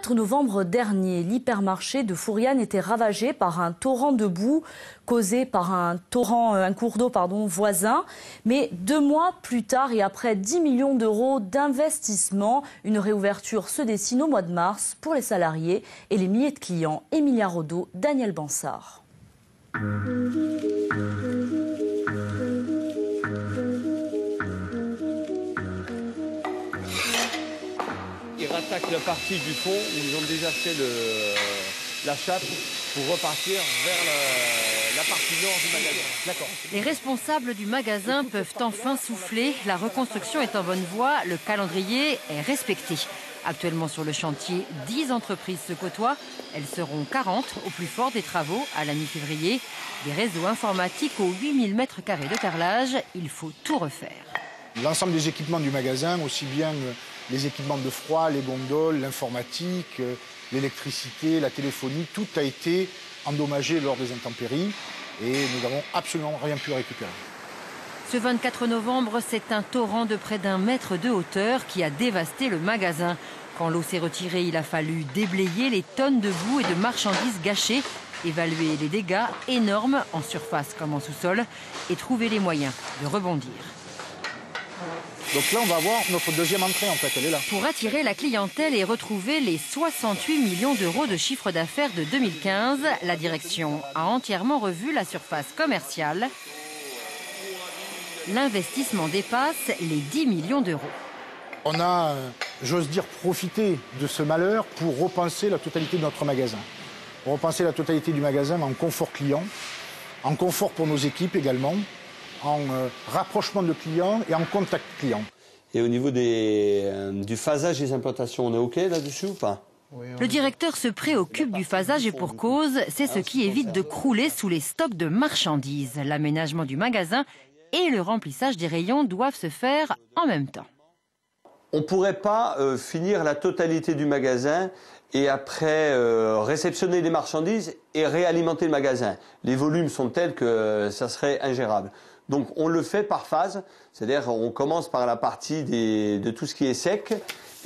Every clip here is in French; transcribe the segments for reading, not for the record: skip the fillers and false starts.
4 novembre dernier, l'hypermarché de Fouriane était ravagé par un torrent de boue causé par un cours d'eau voisin. Mais 2 mois plus tard et après 10 millions d'euros d'investissement, une réouverture se dessine au mois de mars pour les salariés et les milliers de clients. Emilia Rodeau, Daniel Bansard. Ils rattaquent la partie du fond où ils ont déjà fait la chape pour repartir vers la partie nord du magasin. D'accord. Les responsables du magasin peuvent enfin souffler. La reconstruction est en bonne voie. Le calendrier est respecté. Actuellement sur le chantier, 10 entreprises se côtoient. Elles seront 40 au plus fort des travaux à la mi-février. Des réseaux informatiques aux 8000 m² de carrelage. Il faut tout refaire. L'ensemble des équipements du magasin, aussi bien les équipements de froid, les gondoles, l'informatique, l'électricité, la téléphonie, tout a été endommagé lors des intempéries et nous n'avons absolument rien pu récupérer. Ce 24 novembre, c'est un torrent de près d'1 mètre de hauteur qui a dévasté le magasin. Quand l'eau s'est retirée, il a fallu déblayer les tonnes de boue et de marchandises gâchées, évaluer les dégâts énormes en surface comme en sous-sol et trouver les moyens de rebondir. Donc là, on va voir notre deuxième entrée, en fait, elle est là. Pour attirer la clientèle et retrouver les 68 millions d'euros de chiffre d'affaires de 2015, la direction a entièrement revu la surface commerciale. L'investissement dépasse les 10 millions d'euros. On a, j'ose dire, profité de ce malheur pour repenser la totalité de notre magasin. Repenser la totalité du magasin en confort client, en confort pour nos équipes également, en rapprochement de clients et en contact client. Et au niveau du phasage des implantations, on est OK là-dessus ou pas? Le directeur se préoccupe du phasage et pour cause, c'est ce qui évite de crouler sous les stocks de marchandises. L'aménagement du magasin et le remplissage des rayons doivent se faire en même temps. On ne pourrait pas finir la totalité du magasin et après réceptionner les marchandises et réalimenter le magasin. Les volumes sont tels que ça serait ingérable. Donc on le fait par phase, c'est-à-dire on commence par la partie de tout ce qui est sec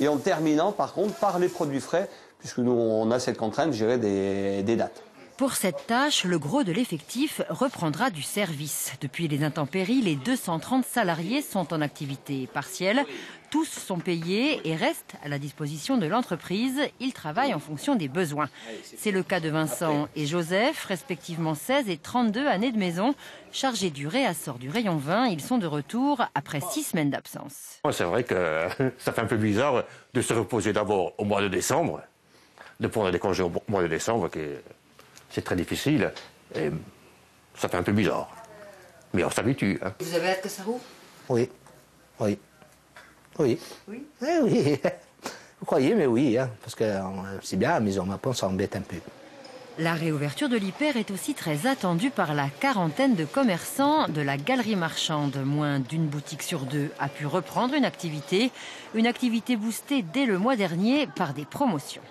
et en terminant par contre par les produits frais, puisque nous on a cette contrainte de gérer des dates. Pour cette tâche, le gros de l'effectif reprendra du service. Depuis les intempéries, les 230 salariés sont en activité partielle. Tous sont payés et restent à la disposition de l'entreprise. Ils travaillent en fonction des besoins. C'est le cas de Vincent et Joseph, respectivement 16 et 32 années de maison. Chargés du réassort du rayon vin, ils sont de retour après 6 semaines d'absence. C'est vrai que ça fait un peu bizarre de se reposer d'abord au mois de décembre, de prendre des congés au mois de décembre, c'est très difficile. Et ça fait un peu bizarre. Mais on s'habitue. Hein. Vous avez hâte que ça rouvre? Oui. Oui. Oui. Oui. Oui. Vous croyez, mais oui, hein, parce que c'est bien à la maison, mais on s'embête un peu. La réouverture de l'hyper est aussi très attendue par la quarantaine de commerçants de la galerie marchande. Moins d'une boutique sur 2 a pu reprendre une activité boostée dès le mois dernier par des promotions.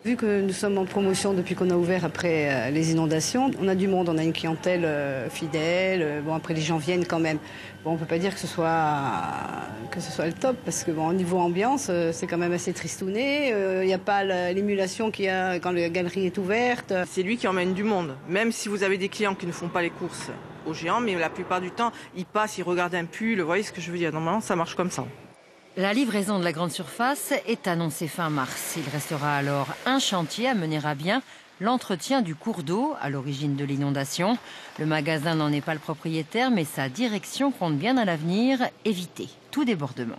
Vu que nous sommes en promotion depuis qu'on a ouvert après les inondations, on a du monde, on a une clientèle fidèle. Bon, après les gens viennent quand même. Bon, on peut pas dire que ce soit le top parce que bon, au niveau ambiance, c'est quand même assez tristouné. Il n'y a pas l'émulation qu'il y a quand la galerie est ouverte. C'est lui qui emmène du monde. Même si vous avez des clients qui ne font pas les courses au géant, mais la plupart du temps, ils passent, ils regardent un pull. Vous voyez ce que je veux dire? Normalement, ça marche comme ça. La livraison de la grande surface est annoncée fin mars. Il restera alors un chantier à mener à bien, l'entretien du cours d'eau à l'origine de l'inondation. Le magasin n'en est pas le propriétaire, mais sa direction compte bien à l'avenir éviter tout débordement.